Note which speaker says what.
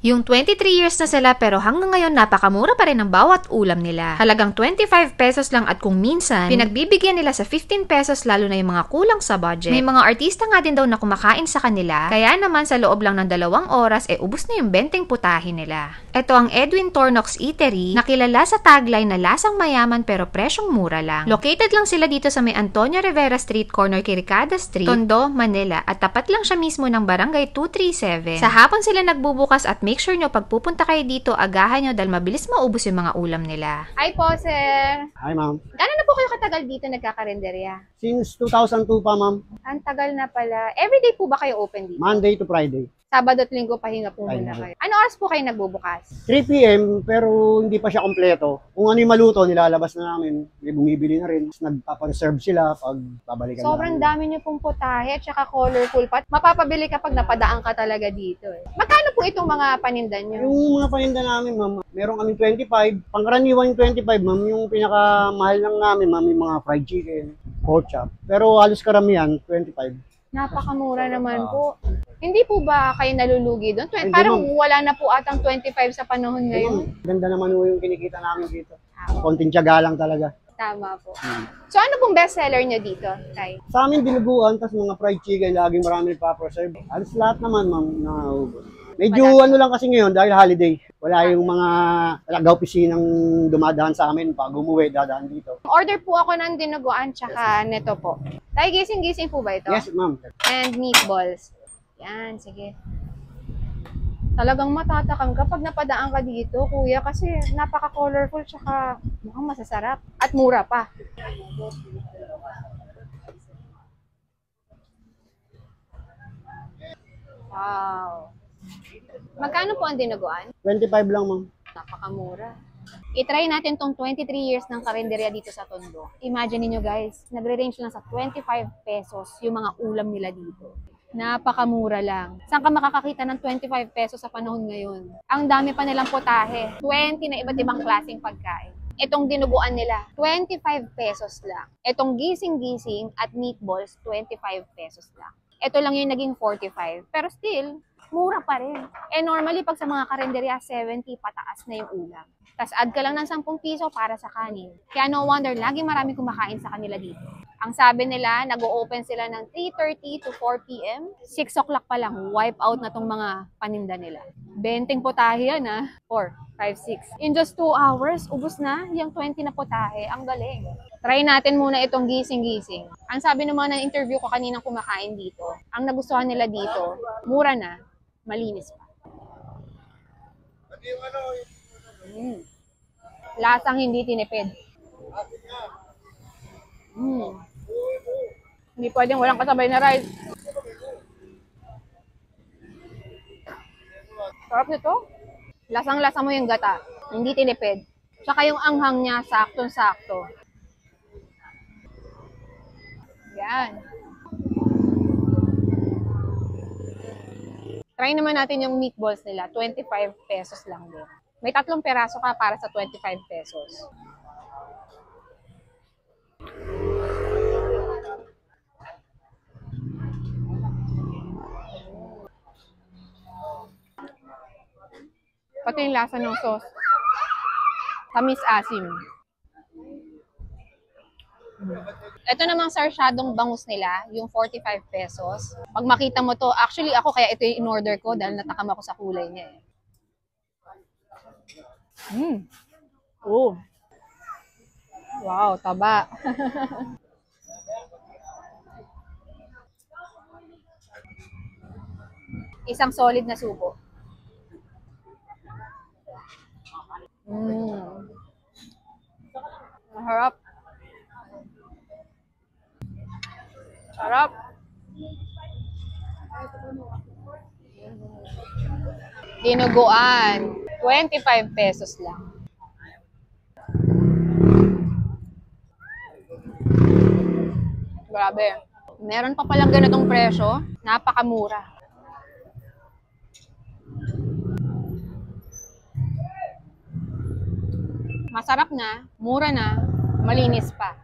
Speaker 1: Yung 23 years na sila pero hanggang ngayon napakamura pa rin ang bawat ulam nila. Halagang 25 pesos lang at kung minsan, pinagbibigyan nila sa 15 pesos lalo na yung mga kulang sa budget. May mga artista nga din daw na kumakain sa kanila, kaya naman sa loob lang ng 2 oras ubos na yung 20 putahe nila. Ito ang Edwin Tornox Eatery, na kilala sa tagline na lasang mayaman pero presyong mura lang. Located lang sila dito sa may Antonio Rivera Street, corner Quiricada Street, Tondo, Manila, at tapat lang siya mismo ng Barangay 237. Sa hapon sila nagbubukas at make sure nyo pag pupunta kayo dito, agahan nyo dahil mabilis maubos yung mga ulam nila.
Speaker 2: Hi po, sir.
Speaker 3: Hi, ma'am.
Speaker 2: Gano'n na po kayo katagal dito nagkakarenderya?
Speaker 3: Since 2002 pa, ma'am.
Speaker 2: Ang tagal na pala. Everyday po ba kayo open dito?
Speaker 3: Monday to Friday.
Speaker 2: Sabado at Linggo pahinga po muna kayo. Ano oras po kayo nagbubukas?
Speaker 3: 3 p.m. pero hindi pa siya kompleto. Kung ano yung maluto, nilalabas na namin. Bumibili na rin. Nagpapareserve sila pag babalikan
Speaker 2: Sobrang
Speaker 3: namin.
Speaker 2: dami niyo pong putahe at saka colorful pa. Mapapabili kapag napadaan ka talaga dito. Magkano po itong mga paninda niyo?
Speaker 3: Yung mga paninda namin, ma'am, meron kaming 25. Pangkaraniwan yung 25, ma'am. Yung pinakamahal lang namin, ma'am, yung mga fried chicken, pork chop. Pero halos karamihan, 25.
Speaker 2: Napakamura naman po. Hindi po ba kayo nalulugi doon?
Speaker 3: Hindi,
Speaker 2: Parang
Speaker 3: ma'am.
Speaker 2: wala na po atang 25 sa panahon ngayon.
Speaker 3: Ganda naman yung kinikita namin dito. Konting tiyaga lang talaga.
Speaker 2: Tama po. So ano pong best seller niyo dito, Tay?
Speaker 3: Sa amin, dinuguan, tas mga fried chicken, laging marami nagpa-preserve. Halos lahat naman, ma'am, naubos. Medyo ano lang kasi ngayon, dahil holiday. Wala yung mga taga-opisinang dumadaan sa amin. Pag umuwi, dadaan dito.
Speaker 2: Order po ako ng dinuguan tsaka neto po. Tay, gising-gising po ba ito?
Speaker 3: Yes, ma'am.
Speaker 2: And meatballs. Yan, sige. Talagang matatakam kapag napadaan ka dito, kuya, kasi napaka-colorful tsaka mukhang masasarap. At mura pa. Wow. Magkano po ang dinuguan?
Speaker 3: 25 lang, ma'am.
Speaker 2: Napakamura. I-try natin tong 23 years ng karinderya dito sa Tondo. Imagine niyo guys, nagre-range lang sa 25 pesos yung mga ulam nila dito. Napakamura lang. Saan ka makakakita ng 25 pesos sa panahon ngayon? Ang dami pa nilang putahe. 20 na iba't ibang klaseng pagkain. Itong dinuguan nila, 25 pesos lang. Itong gising-gising at meatballs, 25 pesos lang. Ito lang yung naging 45. Pero still, mura pa rin. Normally, pag sa mga karinderya, 70 pataas na yung ulam. Tapos add ka lang ng 10 piso para sa kanin. Kaya no wonder, lagi marami kumakain sa kanila dito. Ang sabi nila, nag-o-open sila ng 3:30 to 4 p.m. 6 o'clock pa lang, wipe out na tong mga paninda nila. 20 putahe yan 4, 5, 6. In just 2 hours, ubos na yung 20 na putahe. Ang galing. Try natin muna itong gising-gising. Ang sabi ng mga na-interview ko kaninang kumakain dito, ang nagustuhan nila dito, mura na, malinis pa. Lasang hindi tinipid. Hindi pwedeng walang kasabay na rice. Sarap nito. Lasang-lasa mo yung gata. Hindi tinipid. Tsaka yung anghang niya, saktong-sakto. Yan. Try naman natin yung meatballs nila. 25 pesos lang din. May 3 peraso ka para sa 25 pesos. Pati yung lasa ng sauce. Tamis-asim. Ito namang sarsyadong bangus nila, yung 45 pesos. Pag makita mo to, actually ako kaya ito yung in-order ko dahil natakam ako sa kulay niya eh. Oh. Wow, taba. Isang solid na subo. Maharap. Sarap. Dinuguan. 25 pesos lang. Grabe. Meron pa palang ganitong presyo. Napakamura. Masarap na, mura na, malinis pa.